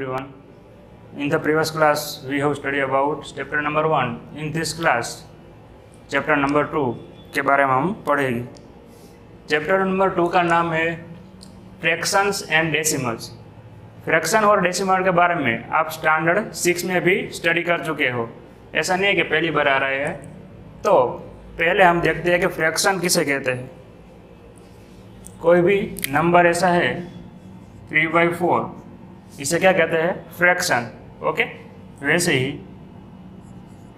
everyone. In the previous class, we have studied about chapter number 1. In this class, chapter number 2 के बारे में हम पढ़ेंगे. Chapter number 2 का नाम है फ्रैक्शंस एंड डेसिमल्स. फ्रैक्शन और डेसिमल के बारे में आप स्टैंडर्ड 6 में भी स्टडी कर चुके हो. ऐसा नहीं है कि पहली बार आ रहा है. तो पहले हम देखते हैं कि फ्रैक्शन किसे कहते हैं. कोई भी नंबर ऐसा है 3/4, इसे क्या कहते हैं? फ्रैक्शन. ओके. वैसे ही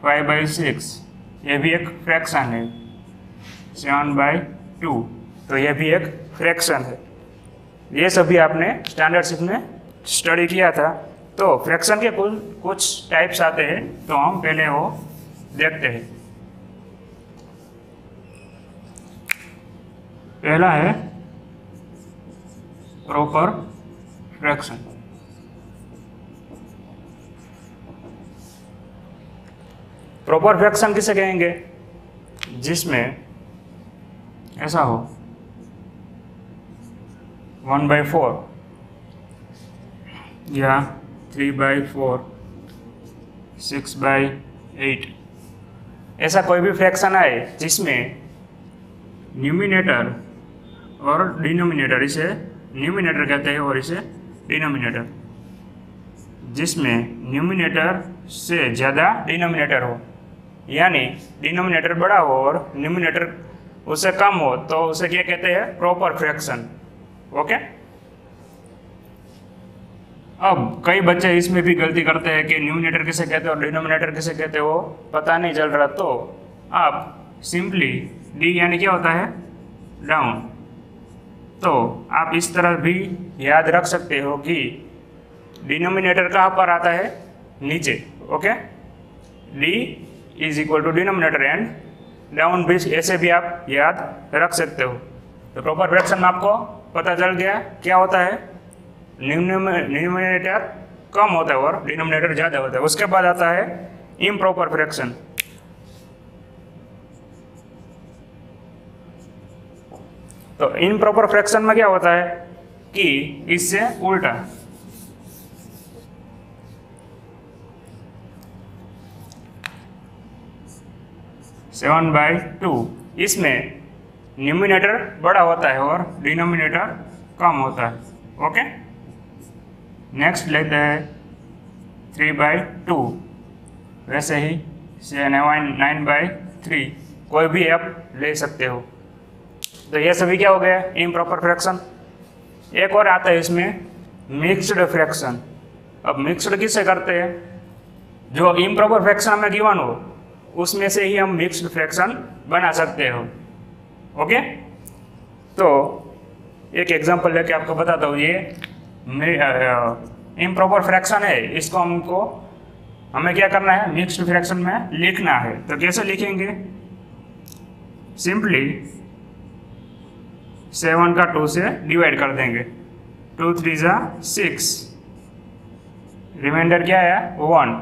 5/6 ये भी एक फ्रैक्शन है. 7/2 तो ये भी एक फ्रैक्शन है. ये सभी आपने स्टैंडर्ड 6 में स्टडी किया था. तो फ्रैक्शन के कुछ टाइप्स आते हैं, तो हम पहले वो देखते हैं. पहला है प्रॉपर फ्रैक्शन. प्रॉपर फ्रैक्शन किसे कहेंगे? जिसमें ऐसा हो 1/4 या 3/4, 6/8, ऐसा कोई भी फ्रैक्शन आए जिसमें न्यूमिनेटर और डिनोमिनेटर, इसे न्यूमिनेटर कहते हैं और इसे डिनोमिनेटर, जिसमें न्यूमिनेटर से ज़्यादा डिनोमिनेटर हो, यानी डिनोमिनेटर बड़ा हो और न्यूमिनेटर उससे कम हो, तो उसे क्या कहते हैं? Proper fraction. ओके. अब कई बच्चे इसमें भी गलती करते हैं कि न्यूमिनेटर किसे कहते हैं और डिनोमिनेटर किसे कहते हैं वो पता नहीं चल रहा. तो आप सिंपली डी यानी क्या होता है? डाउन. तो आप इस तरह भी याद रख सकते हो कि डिनोमिनेटर कहाँ पर आता है? नीचे. Okay. D is equal to denominator and down भी ऐसे भी आप याद रख सकते हो. तो प्रॉपर फ्रैक्शन में आपको पता चल गया क्या होता है? न्यूमिनेटर कम होता है और डिनोमिनेटर ज़्यादा होता है. उसके बाद आता है इम्प्रॉपर फ्रैक्शन. तो इम्प्रॉपर फ्रैक्शन में क्या होता है कि इससे उल्टा, सेवन बाई टू, इसमें न्यूमिनेटर बड़ा होता है और डिनोमिनेटर कम होता है. ओके. नेक्स्ट लेते हैं 3/2. वैसे ही 9/3, कोई भी आप ले सकते हो. तो ये सभी क्या हो गया? Improper fraction. एक और आता है इसमें मिक्स्ड फ्रैक्शन. अब मिक्स्ड किससे करते हैं? जो इम्प्रॉपर फ्रैक्शन में गिवन हो उसमें से ही हम मिक्स्ड फ्रैक्शन बना सकते हो. ओके. तो एक एग्जांपल लेके आपको बताता हूँ. ये इम्प्रॉपर फ्रैक्शन है, इसको हमें क्या करना है? मिक्स्ड फ्रैक्शन में लिखना है. तो कैसे लिखेंगे? सिंपली 7 का 2 से डिवाइड कर देंगे. 2 3 जा 6, रिमाइंडर क्या है? 1.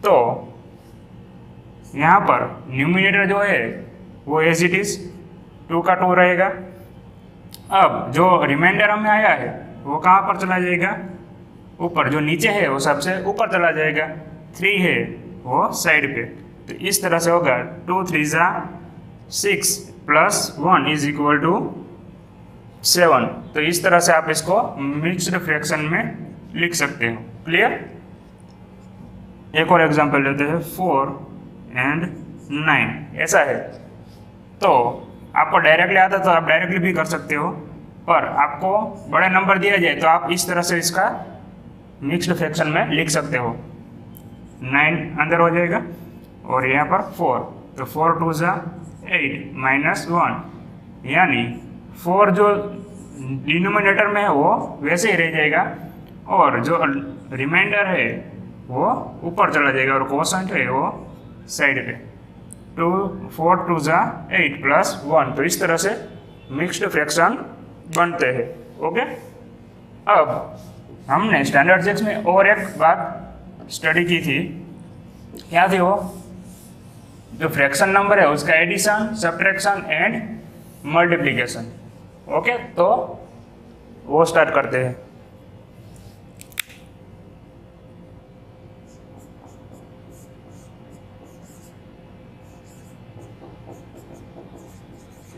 तो यहाँ पर न्यूमिनेटर जो है वो एज इट इज 2 का 2 रहेगा. अब जो रिमाइंडर हमें आया है वो कहाँ पर चला जाएगा? ऊपर. जो नीचे है वो सबसे ऊपर चला जाएगा. 3 है वो साइड पे. तो इस तरह से होगा 2 3 जा 6 प्लस 1 इज इक्वल टू 7. तो इस तरह से आप इसको मिक्स्ड फ्रैक्शन में लिख सकते हो. क्लियर? एक और एग्जांपल लेते हैं 4 and 9. ऐसा है. तो आपको डायरेक्टली आता तो आप डायरेक्टली भी कर सकते हो, पर आपको बड़े नंबर दिया जाए तो आप इस तरह से इसका मिक्स्ड फ्रैक्शन में लिख सकते हो. 9 अंदर हो जाएगा और यहाँ पर 4. तो 4 2 जा 8 माइनस 1, यानी 4 जो डिनोमिनेटर में है वो वैसे ही रह जाएगा और जो रिमाइंडर है वो ऊपर चला जाएगा और कोसेंट है वो साइड पे. 4 2 जा 8 प्लस 1. तो इस तरह से मिक्स्ड फ्रैक्शन बनते हैं. ओके. अब हमने स्टैंडर्ड 6 में और एक बात स्टडी की थी. क्या थी वो? जो फ्रैक्शन नंबर है उसका addition, subtraction and multiplication. Okay. तो वो स्टार्ट करते हैं.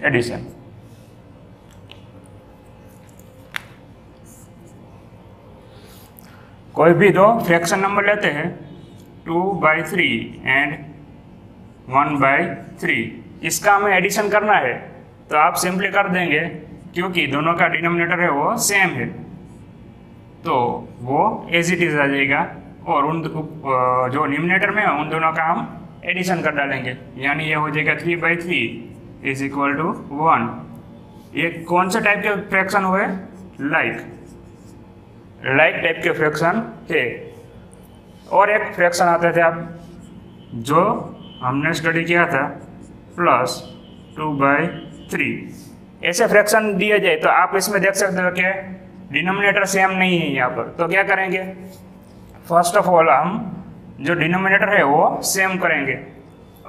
एडिशन। कोई भी दो फ्रैक्शन नंबर लेते हैं 2/3 एंड 1/3, इसका हमें एडिशन करना है तो आप सिंपली कर देंगे, क्योंकि दोनों का डिनोमिनेटर है वो सेम है तो वो एज इट इज आ जाएगा, और उन जो न्यूमिनेटर में है उन दोनों का हम एडिशन कर डालेंगे, यानी ये हो जाएगा 3/3 इज इक्वल टू 1। ये कौन से टाइप के फ्रैक्शन हुए? लाइक टाइप के फ्रैक्शन थे। और एक फ्रैक्शन आते थे आप जो हमने स्टडी किया था +2/3। ऐसे फ्रैक्शन दिए जाए तो आप इसमें देख सकते हो कि डिनोमिनेटर सेम नहीं है यहाँ पर, तो क्या करेंगे? फर्स्ट ऑफ ऑल हम जो डिनोमिनेटर है वो सेम करेंगे।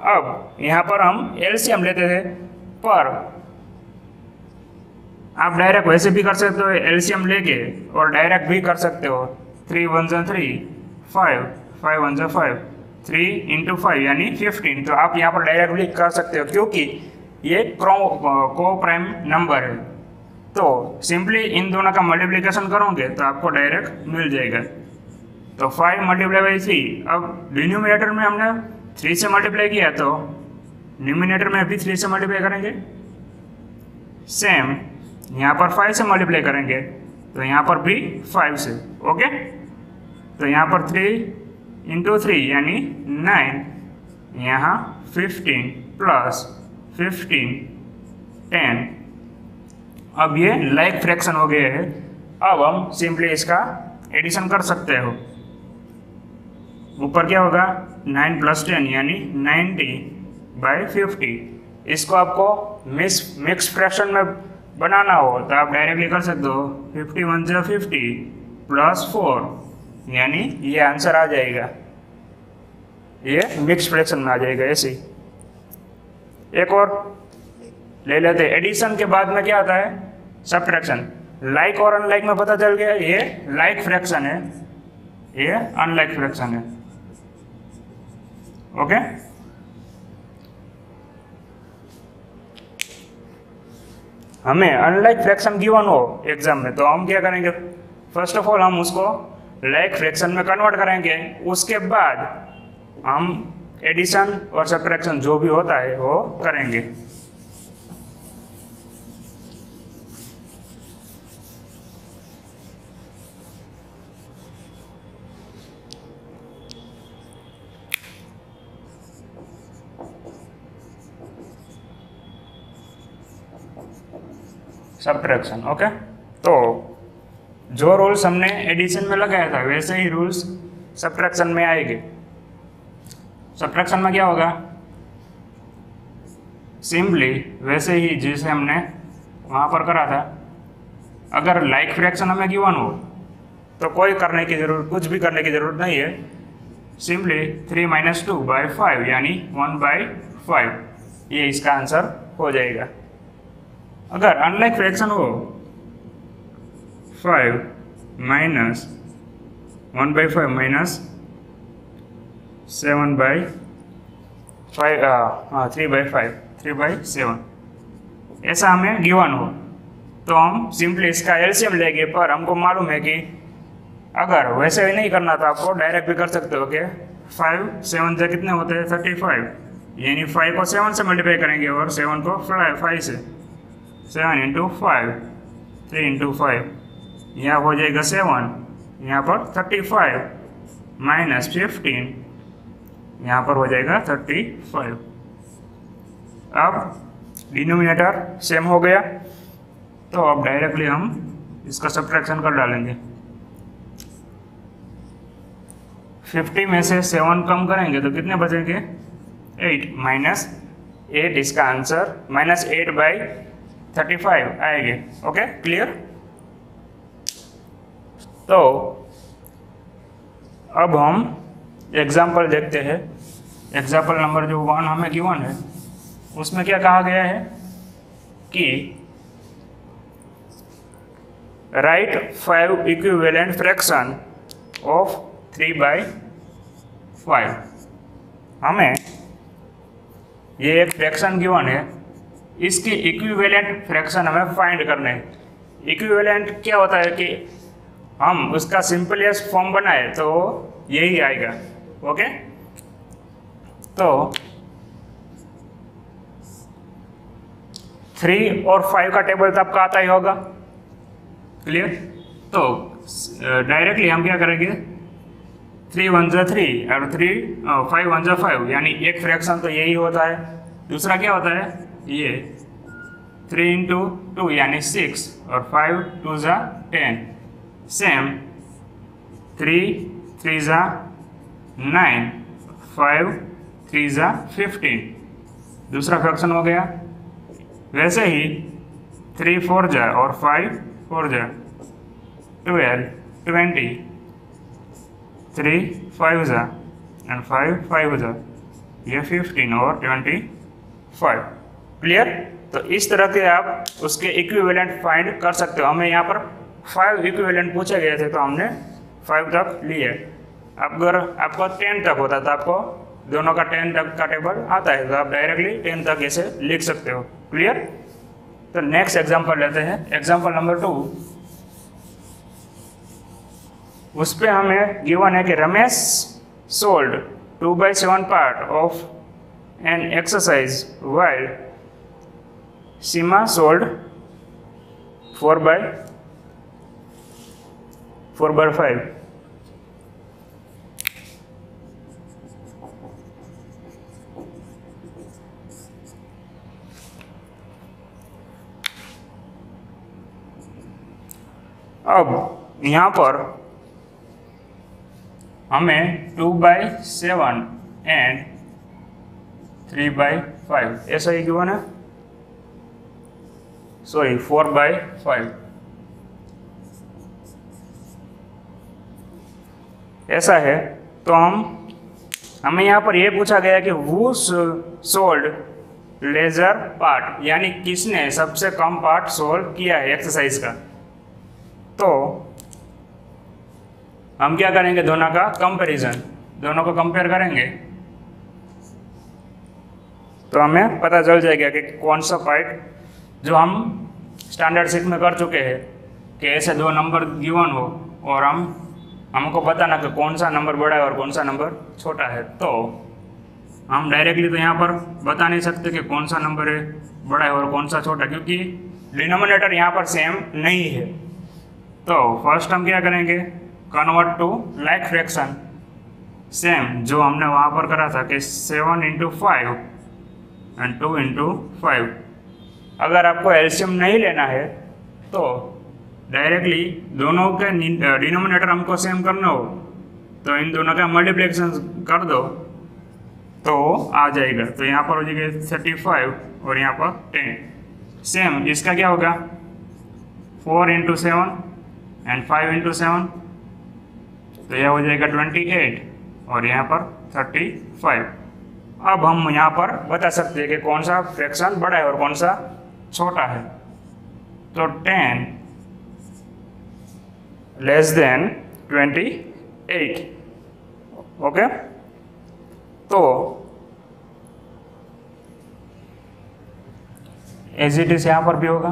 अब यहाँ पर हम एलसीएम लेते थे, पर आप डायरेक्ट वैसे भी कर सकते हो एलसीएम लेके, और डायरेक्ट भी कर सकते हो 3 1 3 5 5 1 5 3 × 5 यानी 15। तो आप यहाँ पर डायरेक्ट भी कर सकते हो क्योंकि ये को प्राइम नंबर है, तो सिंपली इन दोनों का मल्टीप्लिकेशन करोगे तो आपको डायरेक्ट मिल जाएगा। तो 5 × 3, अब डिनोमिनेटर में हमने 3 से मल्टीप्लाई किया तो न्यूमिनेटर में भी 3 से मल्टीप्लाई करेंगे, सेम यहाँ पर 5 से मल्टीप्लाई करेंगे तो यहाँ पर भी 5 से। ओके, तो यहाँ पर 3 × 3 यानी 9, यहाँ 15 + 15 10। अब ये लाइक फ्रैक्शन हो गए हैं। अब हम सिंपली इसका एडिशन कर सकते हो। ऊपर क्या होगा? 9 + 10 यानी 90/50। इसको आपको मिक्स फ्रैक्शन में बनाना हो तो आप डायरेक्टली कर सकते हो 50 × 1 = 50 + 4 यानी ये आंसर आ जाएगा, ये मिक्स फ्रैक्शन में आ जाएगा। ऐसे ही एक और ले लेते हैं। एडिशन के बाद में क्या आता है? सब्ट्रैक्शन। लाइक और अनलाइक में पता चल गया ये लाइक फ्रैक्शन है, ये अनलाइक फ्रैक्शन है। ओके, हमें अनलाइक फ्रैक्शन गिवन हो एग्जाम में तो हम क्या करेंगे? फर्स्ट ऑफ ऑल हम उसको लाइक फ्रैक्शन में कन्वर्ट करेंगे, उसके बाद हम एडिशन और सब्ट्रैक्शन जो भी होता है वो करेंगे। सब्ट्रैक्शन। ओके, तो जो रूल्स हमने एडिशन में लगाया था वैसे ही रूल्स सब्ट्रैक्शन में आएंगे। सब्ट्रैक्शन में क्या होगा? सिंपली वैसे ही जैसे हमने वहाँ पर करा था। अगर लाइक फ्रैक्शन हमें गिवन हो तो कोई करने की जरूरत, कुछ भी करने की ज़रूरत नहीं है। सिंपली 3 - 2/5 यानी 1/5, ये इसका आंसर हो जाएगा। अगर अनलाइक फ्रैक्शन हो 5 - 1/5 - 7/5 3/5 3/7 ऐसा हमें गिवन हो तो हम सिंपली इसका एलसीएम लेंगे। पर हमको मालूम है कि अगर वैसे भी नहीं करना तो आपको डायरेक्ट भी कर सकते हो कि 5 7 से कितने होते हैं? 35, यानी 5 को 7 से मल्टीप्लाई करेंगे और 7 को 5 से। 7 × 5 3 × 5 यहाँ हो जाएगा 7, यहाँ पर 35 - 15 यहाँ पर हो जाएगा 35। अब डिनोमिनेटर सेम हो गया तो अब डायरेक्टली हम इसका सब्ट्रैक्शन कर डालेंगे। 50 में से 7 कम करेंगे तो कितने बचेंगे? 8 - 8 इसका आंसर -8/35 आएंगे। Okay, clear? तो अब हम एग्जाम्पल देखते हैं। एग्जाम्पल नंबर जो 1 हमें गिवन है उसमें क्या कहा गया है कि राइट 5 इक्विवेलेंट फ्रैक्शन ऑफ 3/5। हमें ये एक फ्रैक्शन गिवन है इसके इक्विवेलेंट फ्रैक्शन हमें फाइंड करने हैं। इक्विवेलेंट क्या होता है कि हम उसका सिंपलेस्ट फॉर्म बनाए तो यही आएगा। ओके, तो 3 और 5 का टेबल तो आपका आता ही होगा, क्लियर। तो डायरेक्टली हम क्या करेंगे, 3 1 जा 3 और 5 1 जा 5, यानी एक फ्रैक्शन तो यही होता है। दूसरा क्या होता है, ये 3 इंटू 2 यानी 6 और 5 2 जा 10, सेम 3 3 जा 9, 5 3 जा 15, दूसरा फ्रैक्शन हो गया। वैसे ही 3 4 जा और 5 4 जा 12 20, 3 5 जा एंड 5 5 जा, ये 15 और 25, क्लियर। तो इस तरह के आप उसके इक्विवेलेंट फाइंड कर सकते हो। हमें यहाँ पर 5 इक्विवेलेंट पूछे गए थे तो हमने 5 तक लिए। अगर आपको 10 तक होता तो आपको दोनों का 10 तक का टेबल आता है, तो आप डायरेक्टली 10 तक ऐसे लिख सकते हो, क्लियर। तो नेक्स्ट एग्जांपल लेते हैं, एग्जांपल नंबर 2। उस पे हमें गिवन है कि Ramesh sold 2/7 part of an exercise while Seema sold 4/5। अब यहाँ पर हमें 2/7 एंड 3/5 ऐसा ही गिवन है, सॉरी 4/5 ऐसा है। तो हमें यहाँ पर यह पूछा गया कि हु सोल्ड लेजर पार्ट, यानी किसने सबसे कम पार्ट सोल्व किया है एक्सरसाइज का। तो हम क्या करेंगे, दोनों का कंपैरिजन, दोनों को कंपेयर करेंगे तो हमें पता चल जाएगा कि कौन सा पार्ट, जो हम स्टैंडर्ड सीट में कर चुके हैं कि ऐसे 2 नंबर गिवन हो और हमको बताना कि कौन सा नंबर बड़ा है और कौन सा नंबर छोटा है। तो हम डायरेक्टली तो यहाँ पर बता नहीं सकते कि कौन सा नंबर है बड़ा है और कौन सा छोटा, क्योंकि डिनोमिनेटर यहाँ पर सेम नहीं है। तो फर्स्ट हम क्या करेंगे, convert to like fraction, same जो हमने वहाँ पर करा था कि 7 इंटू 5 एंड 2 इंटू 5। अगर आपको एलसीएम नहीं लेना है तो डायरेक्टली दोनों के डिनोमिनेटर हमको सेम करना हो तो इन दोनों का मल्टीप्लिकेशन कर दो तो आ जाएगा। तो यहाँ पर हो जाएगा 35 और यहाँ पर 10। सेम इसका क्या होगा, 4 इंटू 7 एंड 5 इंटू 7, तो यह हो जाएगा 28 और यहाँ पर 35। अब हम यहाँ पर बता सकते हैं कि कौन सा फ्रैक्शन बड़ा है और कौन सा छोटा है। तो 10 लेस देन 28, ओके। तो एज इट इज यहाँ पर भी होगा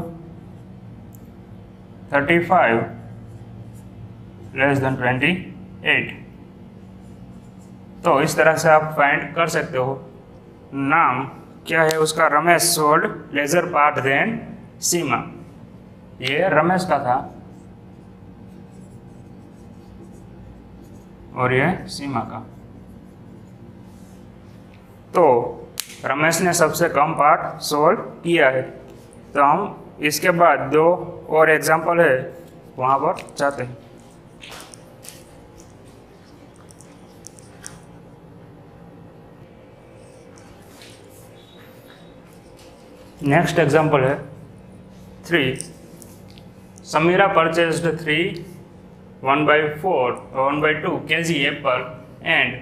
35 लेस देन 28। तो इस तरह से आप फाइंड कर सकते हो। नाम क्या है उसका, Ramesh sold ledger part then Seema, ये रमेश का था और ये सीमा का। तो रमेश ने सबसे कम पार्ट सोल्व किया है। तो हम इसके बाद 2 और एग्जाम्पल है वहाँ पर जाते हैं। नेक्स्ट एग्जाम्पल है 3। Samira purchased 1/2 kg apple and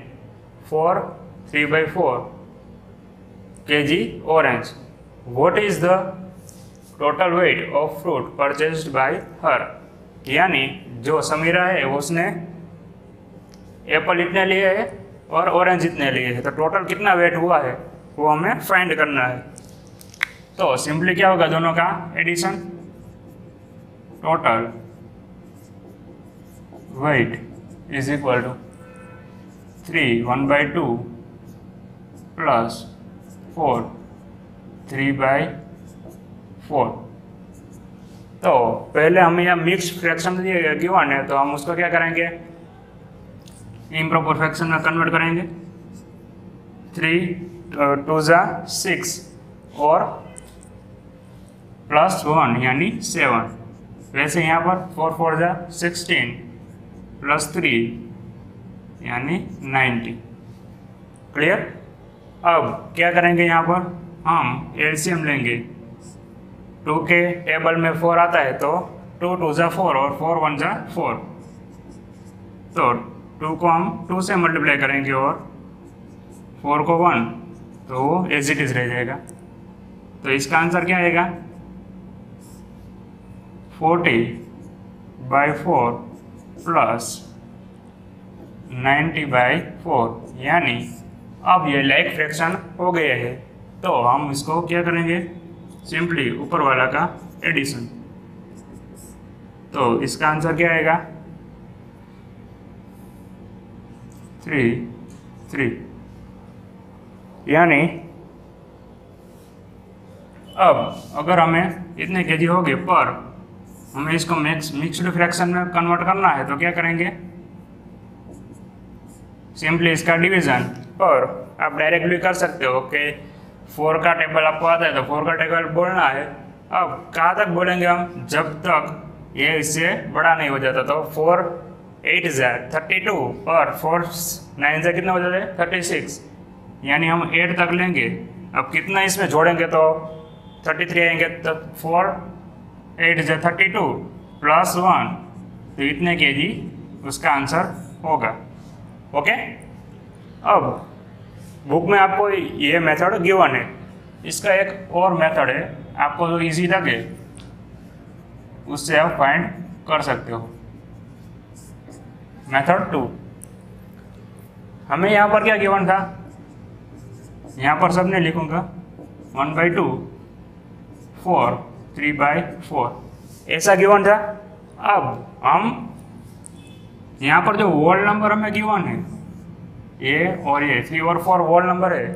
3/4 kg orange. What is the total weight of fruit purchased by her? यानी जो समीरा है उसने एप्पल इतने लिए है और ऑरेंज इतने लिए है, तो टोटल कितना वेट हुआ है वो हमें फाइंड करना है। तो सिंपली क्या होगा दोनों का addition, total weight is equal to 3 1/2 plus 4 3/4। तो पहले हमें यह मिक्स फ्रैक्शन गिवन है, तो हम उसको क्या करेंगे, इम्प्रॉपर फ्रैक्शन में कन्वर्ट करेंगे। 3 2 6 और +1 यानी 7। वैसे यहाँ पर 4 4 16 +3 यानी 90। क्लियर। अब क्या करेंगे, यहाँ पर हम एलसीएम लेंगे। 2 के टेबल में 4 आता है, तो 2 2 4 और 4 1 4। तो 2 को हम 2 से मल्टीप्लाई करेंगे और 4 को 1, तो वो एज इट इज रह जाएगा। तो इसका आंसर क्या आएगा, 40/4 प्लस 90/4। यानी अब ये लाइक फ्रैक्शन हो गए हैं, तो हम इसको क्या करेंगे, सिंपली ऊपर वाला का एडिशन। तो इसका आंसर क्या आएगा, 3 3। यानी अब अगर हमें इतने केजी हो गए, पर हमें इसको मिक्स्ड फ्रैक्शन में कन्वर्ट करना है, तो क्या करेंगे, सिंपली इसका डिवीजन। और आप डायरेक्टली कर सकते हो कि 4 का टेबल आपको आता है, तो 4 का टेबल बोलना है। अब कहाँ तक बोलेंगे हम, जब तक ये इससे बड़ा नहीं हो जाता। तो 4 8 32 और 4 9 से कितना हो जाता है, 36। यानी हम 8 तक लेंगे। अब कितना इसमें जोड़ेंगे तो 33 आएंगे। तो 4 8 32 प्लस 1, तो इतने केजी उसका आंसर होगा। ओके। अब बुक में आपको ये मेथड गिवन है। इसका एक और मेथड है, आपको जो इजी लगे उससे आप फाइंड कर सकते हो। मेथड 2, हमें यहाँ पर क्या गिवन था, यहाँ पर सबने लिखूंगा 1/2 4 3/4 ऐसा गिवन था। अब हम यहाँ पर जो होल नंबर हमें गिवन है, ये और ये 3 और 4 होल नंबर है,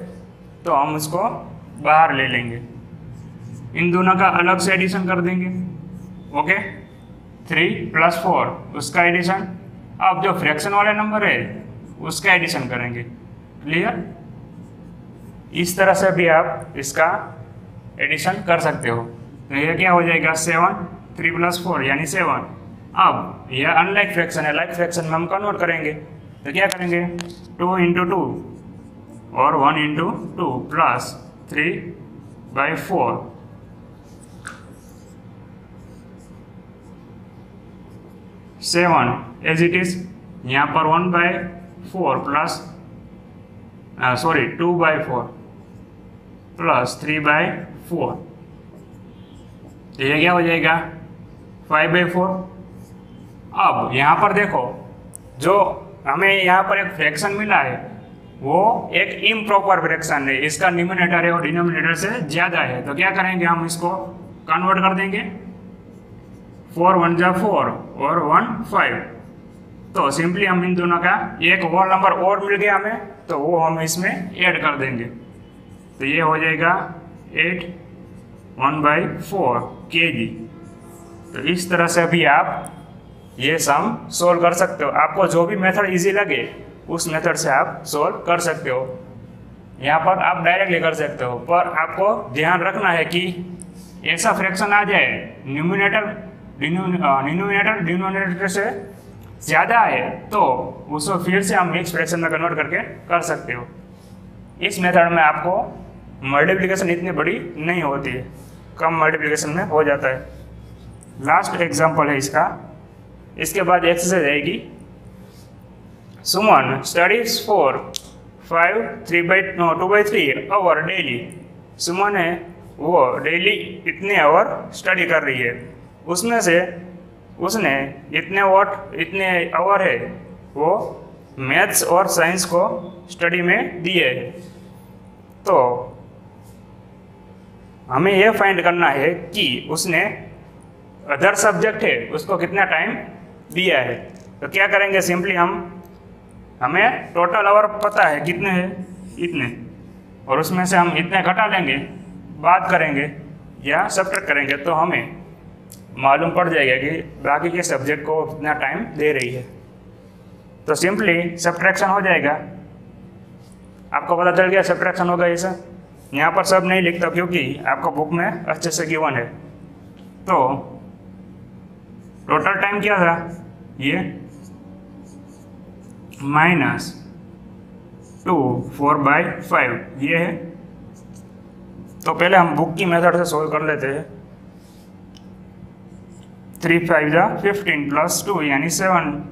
तो हम उसको बाहर ले लेंगे। इन दोनों का अलग से एडिशन कर देंगे। ओके। 3 + 4 उसका एडिशन। अब जो फ्रैक्शन वाले नंबर है उसका एडिशन करेंगे। क्लियर। इस तरह से भी आप इसका एडिशन कर सकते हो। तो ये क्या हो जाएगा, 7 3 + 4 यानी 7। अब यह अनलाइक फ्रैक्शन है, लाइक फ्रैक्शन में हम कन्वर्ट करेंगे। तो क्या करेंगे, 2 × 2 और 1 × 2 प्लस 3/4 7 एज इट इज। यहाँ पर 1/4 प्लस 2/4 प्लस 3/4, तो ये क्या हो जाएगा, 5/4। अब यहाँ पर देखो, जो हमें यहाँ पर एक फ्रैक्शन मिला है वो एक इम्प्रॉपर फ्रैक्शन है। इसका न्यूमरेटर है और डिनोमिनेटर से ज़्यादा है। तो क्या करेंगे, हम इसको कन्वर्ट कर देंगे। 4 1 4 और 1 5। तो सिंपली हम इन दोनों का एक होल नंबर और मिल गया हमें, तो वो हम इसमें ऐड कर देंगे। तो ये हो जाएगा 8 1/4 kg। तो इस तरह से भी आप ये सम सोल्व कर सकते हो। आपको जो भी मेथड इजी लगे उस मेथड से आप सोल्व कर सकते हो। यहाँ पर आप डायरेक्टली कर सकते हो, पर आपको ध्यान रखना है कि ऐसा फ्रैक्शन आ जाए न्यूमिनेटर डिनोमिनेटर से ज़्यादा है, तो उसको फिर से हम मिक्स फ्रैक्शन में कन्वर्ट करके कर सकते हो। इस मेथड में आपको मल्टीप्लिकेशन इतनी बड़ी नहीं होती है, कम मल्टीप्लिकेशन में हो जाता है। लास्ट एग्जांपल है इसका, इसके बाद एक्सरसाइज आएगी। सुमन स्टडीज फॉर 2/3 आवर डेली। सुमन है वो डेली इतने आवर स्टडी कर रही है, उसमें से उसने इतने आवर है वो मैथ्स और साइंस को स्टडी में दिए है। तो हमें ये फाइंड करना है कि उसने अदर सब्जेक्ट है उसको कितना टाइम दिया है। तो क्या करेंगे, सिंपली हमें टोटल आवर पता है कितने हैं, इतने, और उसमें से हम इतने घटा लेंगे, बात करेंगे या सब्ट्रैक्ट करेंगे तो हमें मालूम पड़ जाएगा कि बाकी के सब्जेक्ट को कितना टाइम दे रही है। तो सिंपली सब्ट्रैक्शन हो जाएगा। आपको पता चल गया सब्ट्रैक्शन होगा ऐसा। यहाँ पर सब नहीं लिखता क्योंकि आपको बुक में अच्छे से गिवन है। तो टोटल टाइम क्या था, ये -2 4/5 ये है। तो पहले हम बुक की मेथड से सोल्व कर लेते हैं। 3 5 जा 15 + 2 यानी 70,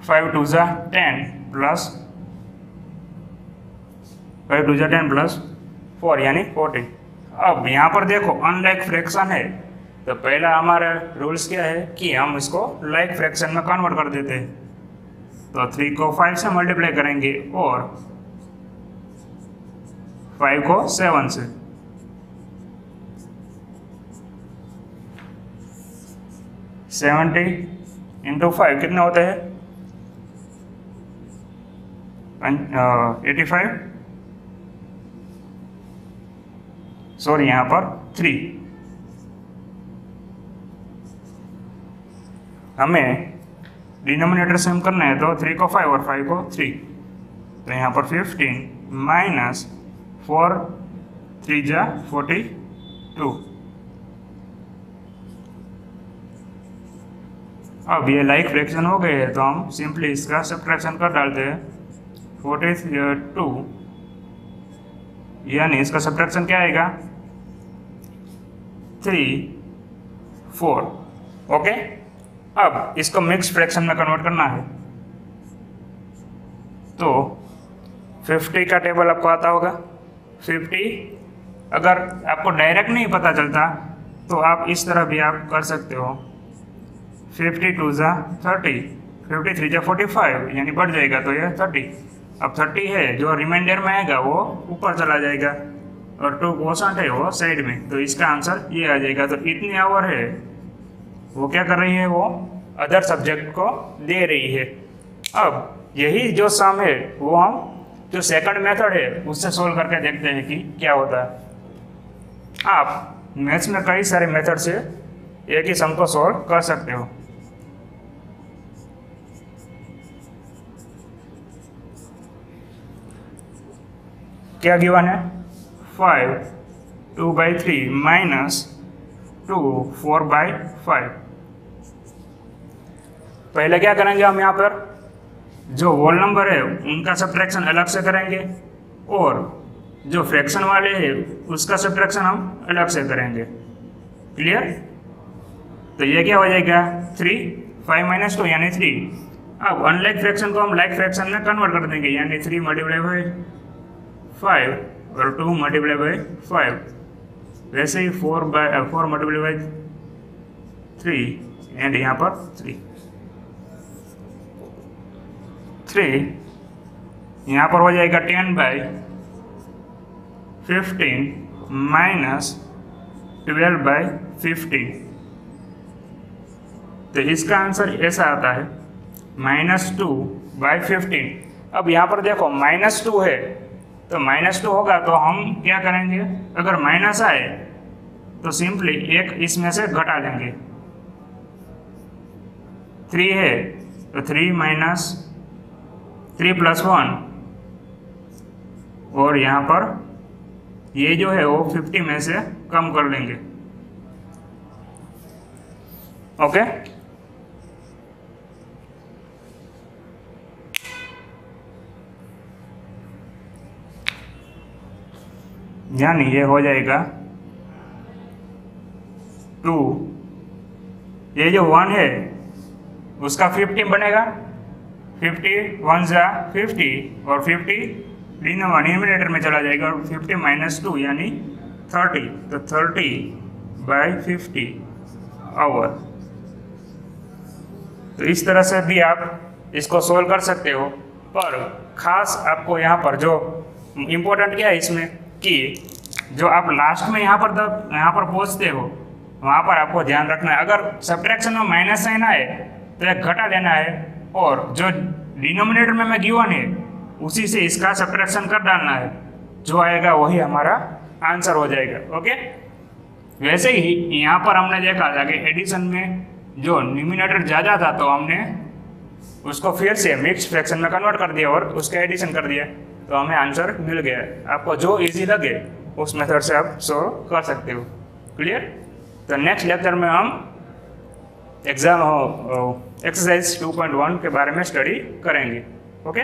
5 2 जा 10 + 5 2 जा 10 + 4 यानी 40। अब यहाँ पर देखो अनलाइक फ्रैक्शन है, तो पहला हमारा रूल्स क्या है कि हम इसको लाइक फ्रैक्शन में कन्वर्ट कर देते हैं। तो 3 को 5 से मल्टीप्लाई करेंगे और 5 को 7 से। × 5 कितने होते हैं, 85, सॉरी यहाँ पर 3। हमें डिनोमिनेटर सेम करना है, तो 3 को 5 और 5 को 3। तो यहाँ पर 15 - 4 3 जा 42। अब ये लाइक फ्रैक्शन हो गए हैं, तो हम सिंपली इसका सब्ट्रैक्शन कर डालते हैं। 42 यानी इसका सब्ट्रैक्शन क्या आएगा, 3 4। ओके, अब इसको मिक्स फ्रैक्शन में कन्वर्ट करना है। तो 50 का टेबल आपको आता होगा। 50 अगर आपको डायरेक्ट नहीं पता चलता तो आप इस तरह भी आप कर सकते हो। 52 जा 30, 53 जा 45 यानी बढ़ जाएगा तो ये 30। अब 30 है जो रिमाइंडर में आएगा वो ऊपर चला जाएगा और 2 क्वोशंट है वो साइड में, तो इसका आंसर ये आ जाएगा। तो इतनी आवर है वो क्या कर रही है, वो अदर सब्जेक्ट को दे रही है। अब यही जो सम है वो हम जो सेकंड मेथड है उससे सोल्व करके देखते हैं कि क्या होता है। आप मैथ्स में कई सारे मेथड से एक ही सम को सोल्व कर सकते हो। क्या गिवन है, 5 2/3 -2 4/5। पहले क्या करेंगे, हम यहाँ पर जो होल नंबर है उनका सब्ट्रैक्शन अलग से करेंगे और जो फ्रैक्शन वाले हैं उसका सब्ट्रैक्शन हम अलग से करेंगे। क्लियर? तो ये क्या हो जाएगा, 3 5 - 2 यानी 3। अब अनलाइक फ्रैक्शन को हम लाइक फ्रैक्शन में कन्वर्ट कर देंगे, यानी 3 × 5 और 2 × 5। वैसे ही 4 × 3 एंड यहाँ पर 3 यहाँ पर हो जाएगा 10/15 - 12/15। तो इसका आंसर ऐसा आता है -2/15। अब यहाँ पर देखो -2 है, तो -2 होगा तो हम क्या करेंगे, अगर माइनस आए तो सिंपली एक इसमें से घटा लेंगे। 3 है तो 3 + 1 और यहाँ पर ये जो है वो 50 में से कम कर लेंगे। ओके, यानी ये हो जाएगा 2, ये जो 1 है उसका 50 बनेगा। 50 1 जा 50 और 50 डिनोमिनेटर में चला जाएगा और 50 - 2 यानी 30। तो 30/50 आवर। तो इस तरह से भी आप इसको सोल्व कर सकते हो। पर खास आपको यहाँ पर जो इम्पोर्टेंट क्या है इसमें कि जो आप लास्ट में यहाँ पर पहुँचते हो वहाँ पर आपको ध्यान रखना है, अगर सब्ट्रैक्शन में माइनस साइन आए तो एक घटा लेना है, और जो डिनोमिनेटर में मैं गिवन है उसी से इसका सब्ट्रैक्शन कर डालना है, जो आएगा वही हमारा आंसर हो जाएगा। ओके, वैसे ही यहाँ पर हमने देखा था कि एडिशन में जो न्यूमिनेटर ज़्यादा था तो हमने उसको फिर से मिक्स फ्रैक्शन में कन्वर्ट कर दिया और उसका एडिशन कर दिया, तो हमें आंसर मिल गया। आपको जो इजी लगे उस मेथड से आप सॉल्व कर सकते हो। क्लियर? तो नेक्स्ट लेक्चर में हम एक्सरसाइज 2.1 के बारे में स्टडी करेंगे। ओके।